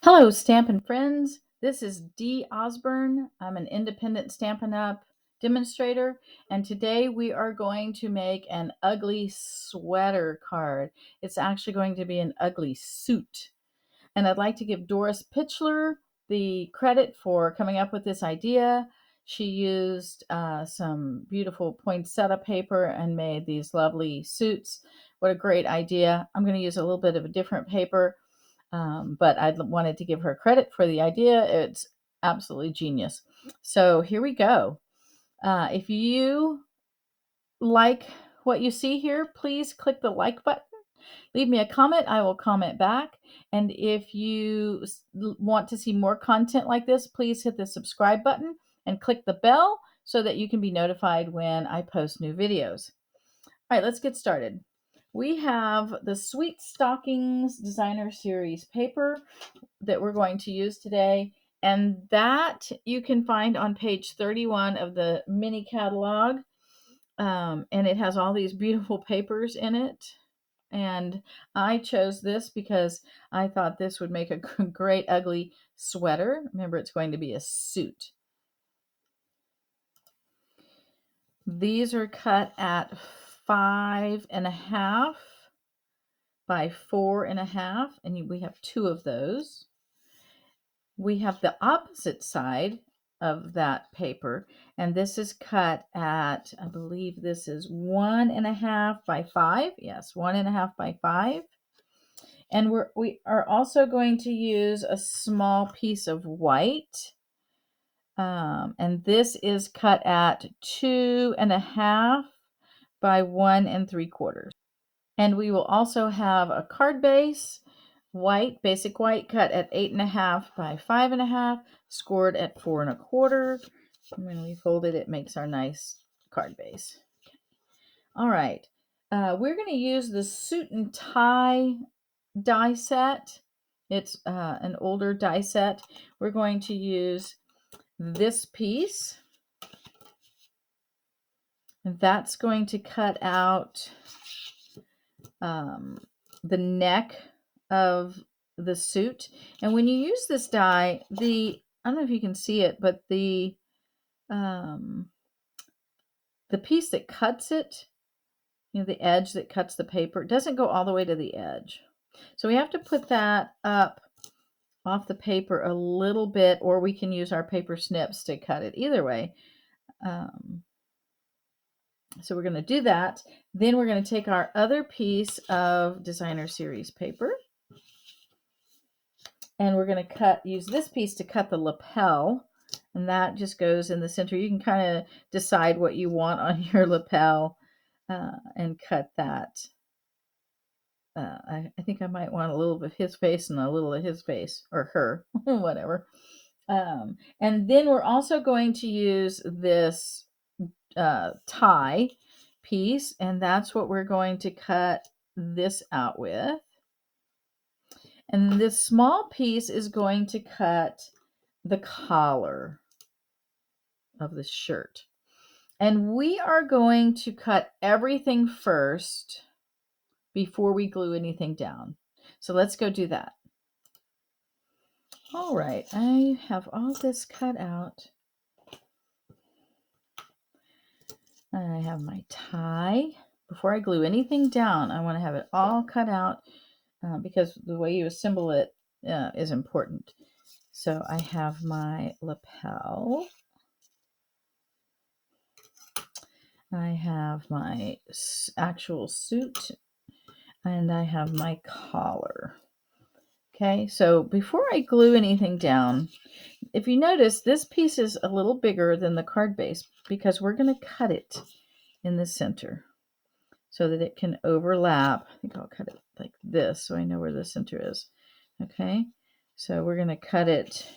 Hello, Stampin' friends. This is Dee Osburn. I'm an independent Stampin' Up demonstrator, and today we are going to make an ugly sweater card. It's actually going to be an ugly suit. And I'd like to give Doris Pitchler the credit for coming up with this idea. She used some beautiful poinsettia paper and made these lovely suits. What a great idea. I'm going to use a little bit of a different paper, but I wanted to give her credit for the idea. It's absolutely genius. So here we go. If you like what you see here, please click the like button. Leave me a comment. I will comment back. And if you want to see more content like this, please hit the subscribe button and click the bell so that you can be notified when I post new videos. All right, let's get started. We have the Sweet Stockings Designer Series paper that we're going to use today, and that you can find on page 31 of the mini catalog. And it has all these beautiful papers in it. And I chose this because I thought this would make a great ugly sweater. Remember, it's going to be a suit. These are cut at 5.5 by 4.5, and we have two of those. We have the opposite side of that paper, and this is cut at, I believe this is 1.5 by 5. Yes, 1.5 by 5. And we are also going to use a small piece of white. And this is cut at 2.5 by 1.75. And we will also have a card base, white, basic white, cut at 8.5 by 5.5, scored at 4.25. And when we fold it, it makes our nice card base. All right. We're going to use the suit and tie die set. It's an older die set. We're going to use this piece. That's going to cut out the neck of the suit. And when you use this die, I don't know if you can see it, but the piece that cuts it, the edge that cuts the paper, doesn't go all the way to the edge. So we have to put that up off the paper a little bit, or we can use our paper snips to cut it. Either way. So we're going to do that. Then we're going to take our other piece of designer series paper, and we're going to use this piece to cut the lapel, and that just goes in the center. You can kind of decide what you want on your lapel and cut that. I think I might want a little of his face and a little of his face, or her, whatever. And then we're also going to use this tie piece, and that's what we're going to cut this out with. And this small piece is going to cut the collar of the shirt. And we are going to cut everything first before we glue anything down. So let's go do that. All right, I have all this cut out. I have my tie. Before I glue anything down, I want to have it all cut out because the way you assemble it is important. So I have my lapel. I have my actual suit, and I have my collar. Okay, so before I glue anything down, if you notice, this piece is a little bigger than the card base because we're going to cut it in the center so that it can overlap. I think I'll cut it like this so I know where the center is. Okay, so we're going to cut it.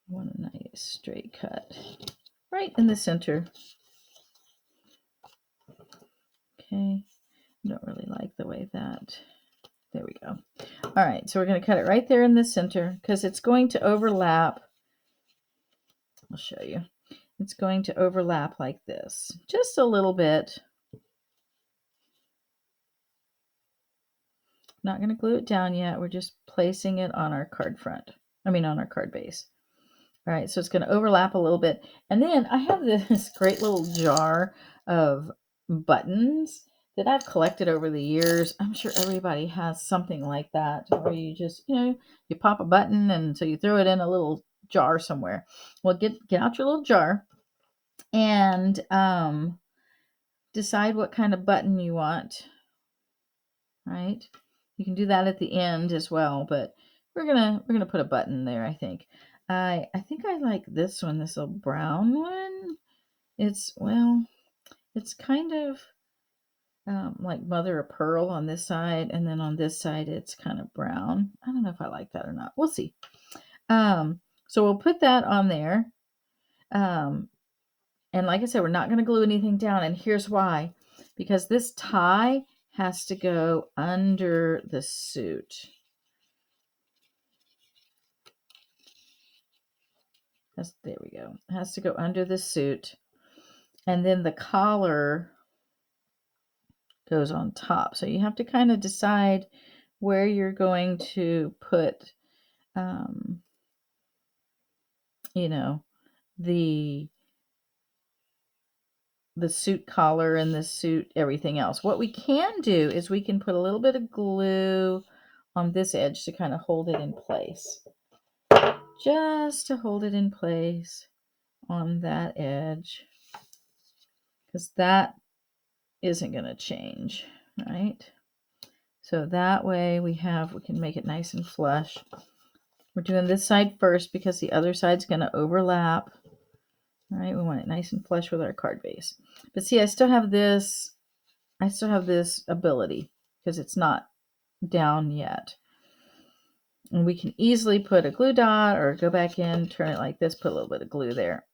I want a nice straight cut right in the center. Okay, I don't really like the way that. There we go. All right, so we're going to cut it right there in the center because it's going to overlap. I'll show you. It's going to overlap like this, just a little bit. Not going to glue it down yet. We're just placing it on our card front. On our card base. All right, so it's going to overlap a little bit. And then I have this great little jar of buttons that I've collected over the years. I'm sure everybody has something like that where you just, you pop a button and so you throw it in a little jar somewhere. Well, get out your little jar and decide what kind of button you want, right? You can do that at the end as well, but we're gonna put a button there, I think. I think I like this one, this little brown one. It's kind of like mother of pearl on this side, and then on this side it's kind of brown. I don't know if I like that or not. We'll see. So we'll put that on there. And like I said, we're not going to glue anything down, and here's why. Because this tie has to go under the suit. There we go. It has to go under the suit. And then the collar goes on top. So you have to kind of decide where you're going to put, the suit collar and the suit everything else. What we can do is we can put a little bit of glue on this edge to kind of hold it in place. Just to hold it in place on that edge. Because that isn't going to change, right? So that way we can make it nice and flush. We're doing this side first because the other side's going to overlap. All right, we want it nice and flush with our card base. But see, I still have this ability because it's not down yet. And we can easily put a glue dot or go back in, turn it like this, put a little bit of glue there.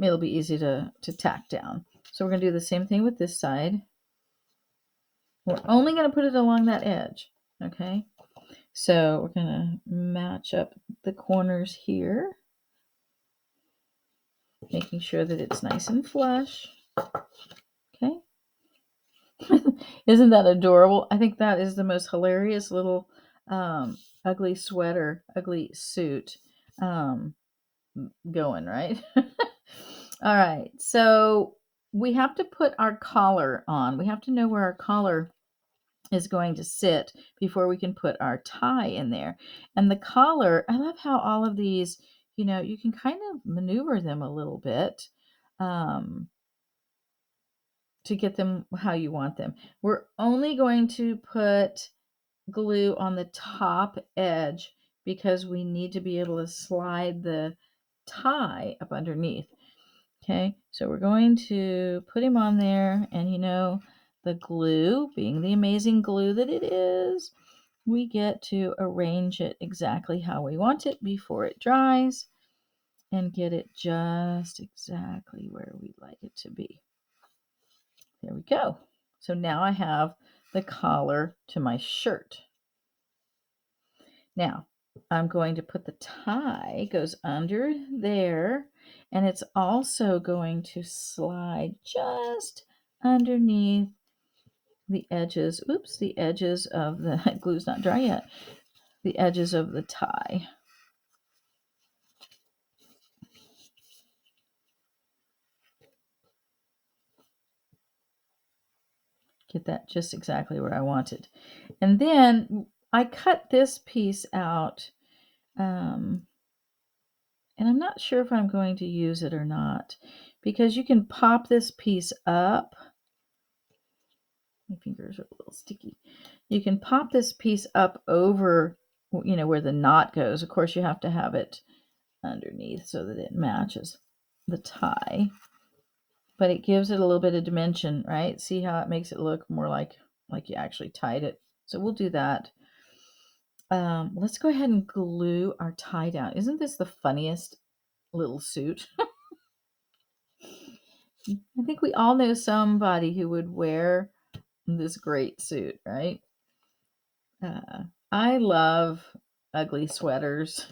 It'll be easy to tack down. So we're going to do the same thing with this side. We're only going to put it along that edge, okay? So we're going to match up the corners here, making sure that it's nice and flush, okay? Isn't that adorable? I think that is the most hilarious little ugly suit going, right? All right, so we have to put our collar on. We have to know where our collar is going to sit before we can put our tie in there. And the collar, I love how all of these, you can kind of maneuver them a little bit to get them how you want them. We're only going to put glue on the top edge because we need to be able to slide the tie up underneath. Okay, so we're going to put him on there, and the glue, being the amazing glue that it is, we get to arrange it exactly how we want it before it dries and get it just exactly where we'd like it to be. There we go. So now I have the collar to my shirt. Now, I'm going to put the tie, goes under there, and it's also going to slide just underneath the edges. Oops, the edges of the glue's not dry yet. The edges of the tie. Get that just exactly where I want it. And then I cut this piece out. And I'm not sure if I'm going to use it or not, because you can pop this piece up. My fingers are a little sticky. You can pop this piece up over, where the knot goes. Of course, you have to have it underneath so that it matches the tie. But it gives it a little bit of dimension, right? See how it makes it look more like you actually tied it. So we'll do that. Let's go ahead and glue our tie down. Isn't this the funniest little suit? I think we all know somebody who would wear this great suit, right? I love ugly sweaters.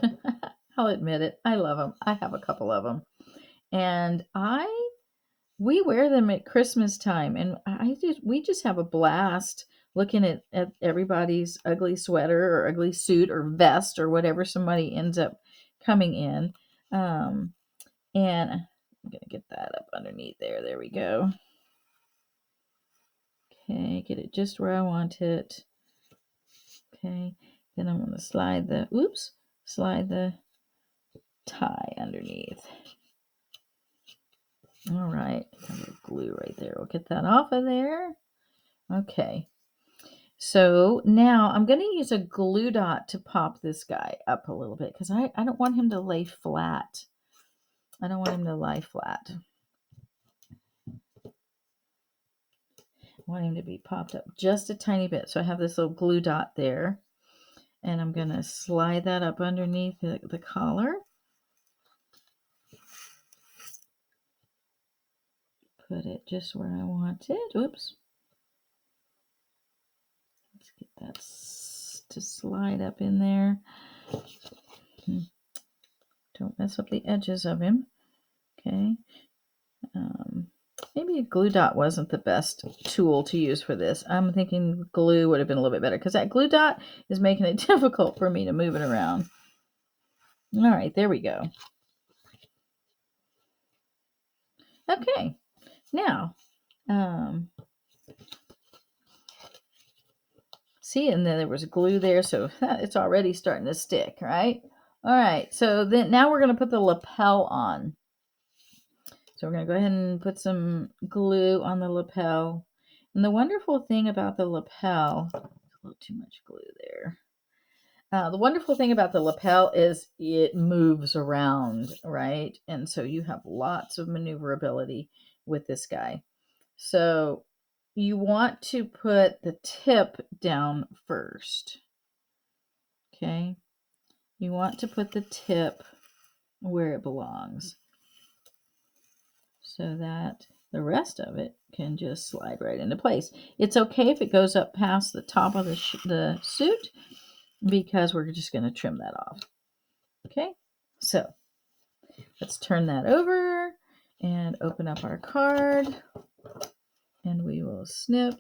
I'll admit it. I love them. I have a couple of them. And we wear them at Christmas time, and we just have a blast looking at everybody's ugly sweater or ugly suit or vest or whatever somebody ends up coming in. And I'm going to get that up underneath there. There we go. Okay, get it just where I want it. Okay, then I'm going to slide the tie underneath. All right, a little glue right there. We'll get that off of there. Okay, so now I'm going to use a glue dot to pop this guy up a little bit because I don't want him to lay flat. I don't want him to lie flat. I want him to be popped up just a tiny bit. So I have this little glue dot there, and I'm going to slide that up underneath the collar. Put it just where I want it. Oops. Let's get that to slide up in there. Don't mess up the edges of him. Okay. Maybe a glue dot wasn't the best tool to use for this. I'm thinking glue would have been a little bit better because that glue dot is making it difficult for me to move it around. All right, there we go. Okay, now, see, and then there was glue there, so it's already starting to stick, right? All right, so then now we're going to put the lapel on. So we're going to go ahead and put some glue on the lapel. And the wonderful thing about the lapel, a little too much glue there. The wonderful thing about the lapel is it moves around, right? And so you have lots of maneuverability with this guy. So you want to put the tip down first. Okay? You want to put the tip where it belongs so that the rest of it can just slide right into place. It's okay if it goes up past the top of the suit because we're just going to trim that off. Okay? So let's turn that over and open up our card, and we will snip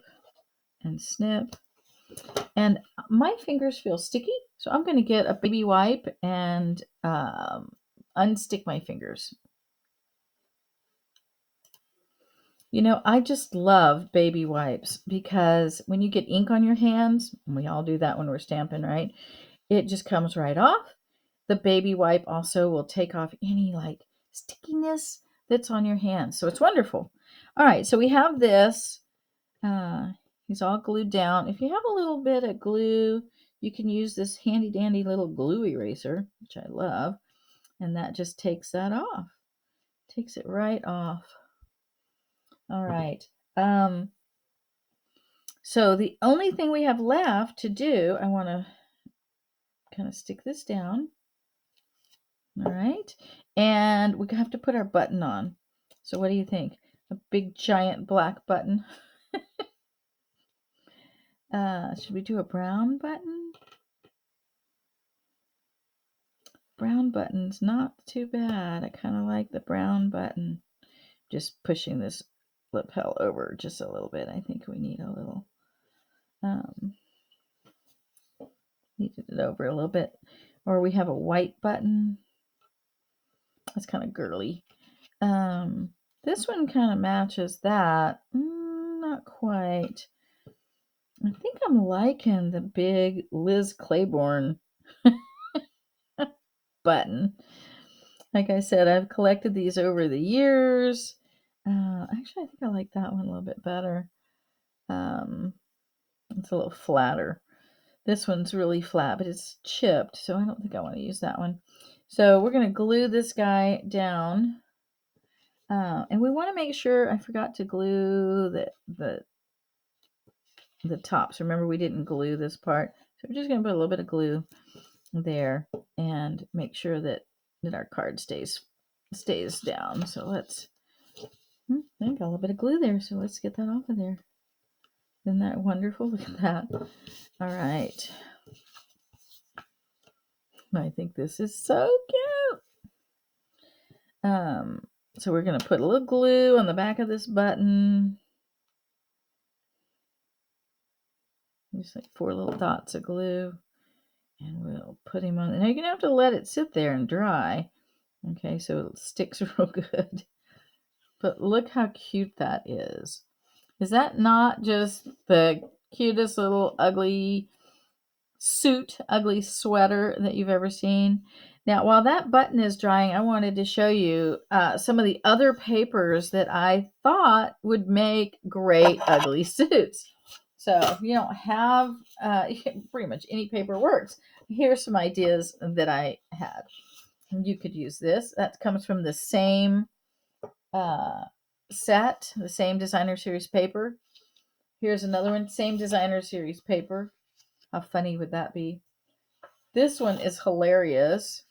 and snip. And my fingers feel sticky, so I'm going to get a baby wipe and unstick my fingers. You know, I just love baby wipes because when you get ink on your hands, and we all do that when we're stamping, right? It just comes right off. The baby wipe also will take off any like stickiness that's on your hands. So it's wonderful. All right, so we have this. He's all glued down. If you have a little bit of glue, you can use this handy dandy little glue eraser, which I love, and that just takes that off. Takes it right off. All right. So the only thing we have left to do, I want to kind of stick this down. All right. And we have to put our button on. So what do you think? A big giant black button. Should we do a brown button? Brown button's not too bad. I kind of like the brown button. Just pushing this lapel over just a little bit. I think we need a little, needed it over a little bit. Or we have a white button. That's kind of girly. This one kind of matches that. Not quite. I think I'm liking the big Liz Claiborne button. Like I said, I've collected these over the years. Actually, I think I like that one a little bit better. It's a little flatter. This one's really flat, but it's chipped, so I don't think I want to use that one. So we're going to glue this guy down. And we want to make sure, I forgot to glue the tops. Remember, we didn't glue this part. So we're just going to put a little bit of glue there and make sure that our card stays down. So let's, I got a little bit of glue there. So let's get that off of there. Isn't that wonderful? Look at that. All right. I think this is so cute. So we're going to put a little glue on the back of this button. Just like 4 little dots of glue. And we'll put him on. Now you're going to have to let it sit there and dry. Okay, so it sticks real good. But look how cute that is. Is that not just the cutest little ugly suit, ugly sweater that you've ever seen? Now, while that button is drying, I wanted to show you some of the other papers that I thought would make great ugly suits. So if you don't have, pretty much any paper works. Here's some ideas that I had. You could use this. That comes from the same set, the same designer series paper. Here's another one, same designer series paper. How funny would that be? This one is hilarious.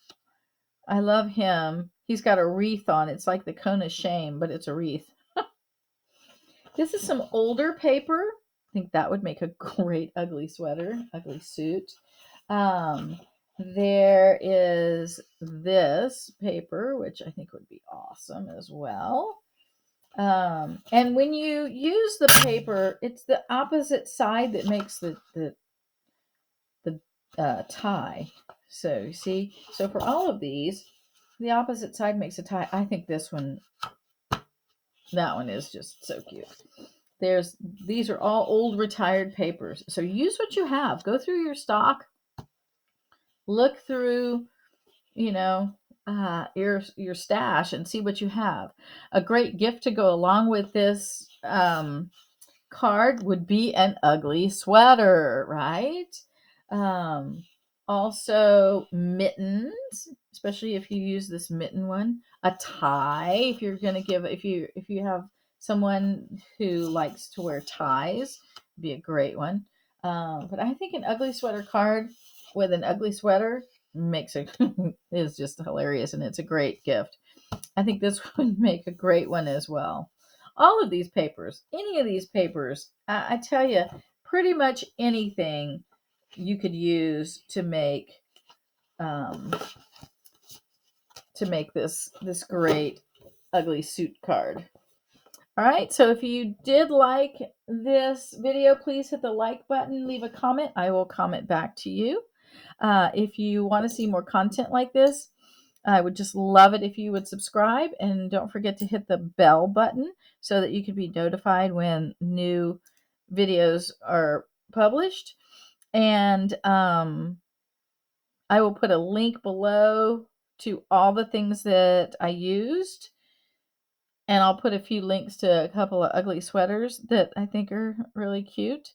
I love him. He's got a wreath on. It's like the cone of shame, but it's a wreath. This is some older paper. I think that would make a great ugly sweater, ugly suit. There is this paper, which I think would be awesome as well. And when you use the paper, it's the opposite side that makes the tie. So you see, so for all of these, the opposite side makes a tie. I think this one, that one is just so cute. These are all old retired papers. So use what you have. Go through your stock. Look through, your stash and see what you have. A great gift to go along with this card would be an ugly sweater, right? Also mittens, especially if you use this mitten one. A tie, if you're gonna give, if you have someone who likes to wear ties, would be a great one. But I think an ugly sweater card with an ugly sweater makes it is just hilarious, and it's a great gift. I think this would make a great one as well. All of these papers, any of these papers, I tell you, pretty much anything you could use to make this great ugly suit card. All right, so if you did like this video, please hit the like button, leave a comment. I will comment back to you. If you want to see more content like this, I would just love it if you would subscribe, and don't forget to hit the bell button so that you can be notified when new videos are published. And I will put a link below to all the things that I used, and I'll put a few links to a couple of ugly sweaters that I think are really cute,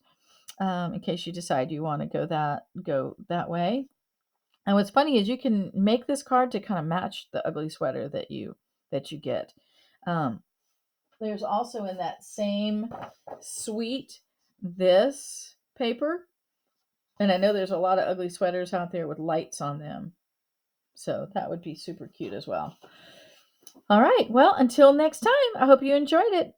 in case you decide you want to go that way. And what's funny is you can make this card to kind of match the ugly sweater that you get. There's also in that same suite this paper, and I know there's a lot of ugly sweaters out there with lights on them, so that would be super cute as well. All right, well, until next time, I hope you enjoyed it.